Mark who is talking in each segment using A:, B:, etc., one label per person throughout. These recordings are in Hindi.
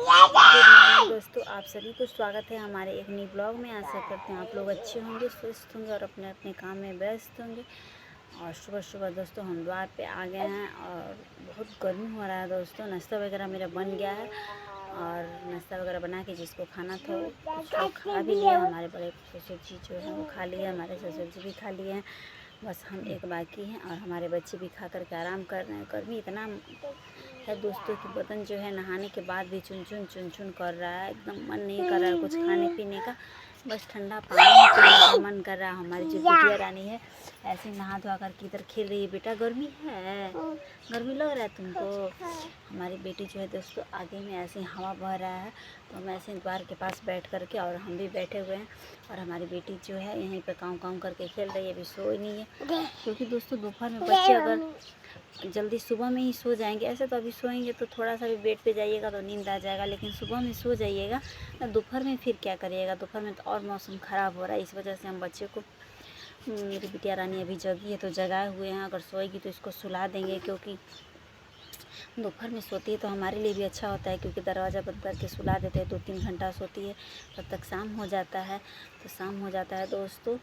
A: गुड मॉर्निंग दोस्तों, आप सभी को स्वागत है हमारे एक नई ब्लॉग में। आशा करते हैं आप लोग अच्छे होंगे, स्वस्थ होंगे और अपने अपने काम में व्यस्त होंगे। और सुबह सुबह दोस्तों हम द्वार पे आ गए हैं और बहुत गर्मी हो रहा है दोस्तों। नाश्ता वगैरह मेरा बन गया है और नाश्ता वगैरह बना के जिसको खाना था कुछ लोग खा भी लिया। हमारे बड़े ससुर जी जो है वो खा लिए, हमारे ससुर जी भी खा लिए हैं। बस हम एक बाकी हैं और हमारे बच्चे भी खा करके आराम कर रहे हैं। गर्मी इतना है दोस्तों कि बदन जो है नहाने के बाद भी चुन चुन कर रहा है। एकदम मन नहीं कर रहा है कुछ खाने पीने का, बस ठंडा पानी पीने का मन कर रहा है। हमारी जो बिटिया रानी है ऐसे नहा धोआ कर किधर खेल रही है। बेटा गर्मी है, गर्मी लग रहा है तुमको। हमारी बेटी जो है दोस्तों आगे में ऐसे हवा बह रहा है तो हम ऐसे द्वार के पास बैठ करके और हम भी बैठे हुए हैं। और हमारी बेटी जो है यहीं पे काम काम करके खेल रही है, अभी सोई नहीं है। क्योंकि दोस्तों दोपहर में बच्चे अगर जल्दी सुबह में ही सो जाएंगे, ऐसे तो अभी सोएंगे तो थोड़ा सा भी बेड पे जाइएगा तो नींद आ जाएगा, लेकिन सुबह में सो जाइएगा ना दोपहर में फिर क्या करिएगा। दोपहर में तो और मौसम ख़राब हो रहा है, इस वजह से हम बच्चे को, मेरी बिटिया रानी अभी जगी है तो जगाए हुए हैं। अगर सोएगी तो इसको सुला देंगे, क्योंकि दोपहर में सोती है तो हमारे लिए भी अच्छा होता है, क्योंकि दरवाज़ा बंद करके सुला देते हैं। 2-3 घंटा सोती है, तब तक शाम हो जाता है। तो शाम हो जाता है दोस्तों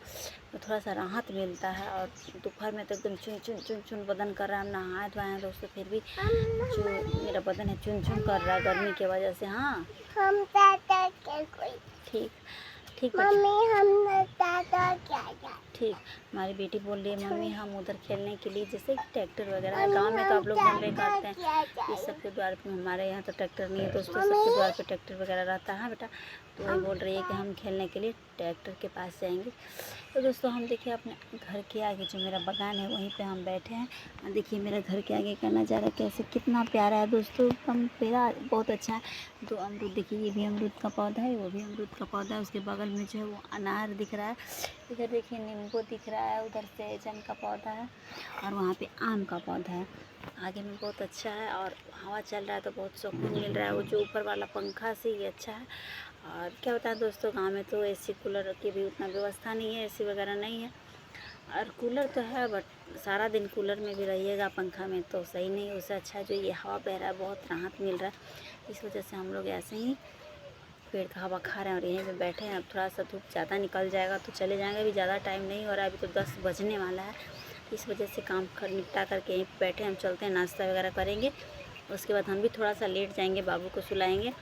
A: तो थोड़ा सा राहत मिलता है। और दोपहर में तो एकदम चुन चुन बदन कर रहा है। हम नहाए धोए हैं दोस्तों, फिर भी जो मेरा बदन है चुन चुन कर रहा है गर्मी की वजह से। हाँ ठीक ठीक ठीक। हमारी बेटी बोल रही है मम्मी हम उधर खेलने के लिए, जैसे ट्रैक्टर वगैरह गांव में तो आप लोग जानते करते हैं इस सबके द्वार पे। हमारे यहाँ तो ट्रैक्टर नहीं है दोस्तों, सबके द्वार पे ट्रैक्टर वगैरह रहता है बेटा। तो वही बोल रही है कि हम खेलने के लिए ट्रैक्टर के पास जाएंगे। तो दोस्तों हम देखिए अपने घर के आगे जो मेरा बागान है वहीं पे हम बैठे हैं। देखिए मेरा घर के आगे का नज़ारा कैसे कितना प्यारा है दोस्तों, एकदम प्यारा बहुत अच्छा है। तो अमरूद देखिए, ये भी अमरूद का पौधा है, वो भी अमरूद का पौधा है। उसके बगल में जो है वो अनार दिख रहा है। इधर देखिए नींबू दिख रहा है, उधर सहजन का पौधा है और वहाँ पे आम का पौधा है। आगे में बहुत अच्छा है और हवा चल रहा है तो बहुत सुकून मिल रहा है। वो जो ऊपर वाला पंखा से ही अच्छा है। और क्या होता है दोस्तों गांव में तो एसी कूलर की भी उतना व्यवस्था नहीं है, एसी वगैरह नहीं है। और कूलर तो है बट सारा दिन कूलर में भी रहिएगा पंखा में तो सही नहीं। उससे अच्छा जो ये हवा बह रहा है बहुत राहत मिल रहा है। इस वजह से हम लोग ऐसे ही पेड़ का हवा खा रहे हैं और यहीं पे बैठे हैं। अब थोड़ा सा धूप ज़्यादा निकल जाएगा तो चले जाएंगे, अभी ज़्यादा टाइम नहीं हो रहा है, अभी तो 10 बजने वाला है। इस वजह से काम निपटा करके यहीं बैठे हम चलते हैं, नाश्ता वगैरह करेंगे। उसके बाद हम भी थोड़ा सा लेट जाएंगे, बाबू को सुलाएंगे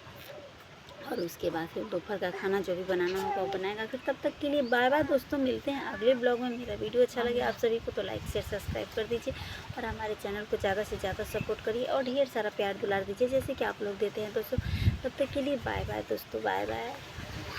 A: और उसके बाद फिर दोपहर का खाना जो भी बनाना होगा वो बनाएगा। फिर तब तक के लिए बाय बाय दोस्तों, मिलते हैं अगले ब्लॉग में। मेरा वीडियो अच्छा लगे आप सभी को तो लाइक शेयर सब्सक्राइब कर दीजिए और हमारे चैनल को ज़्यादा से ज़्यादा सपोर्ट करिए और ढेर सारा प्यार दुलार दीजिए जैसे कि आप लोग देते हैं दोस्तों। तब तक के लिए बाय बाय दोस्तों, बाय बाय।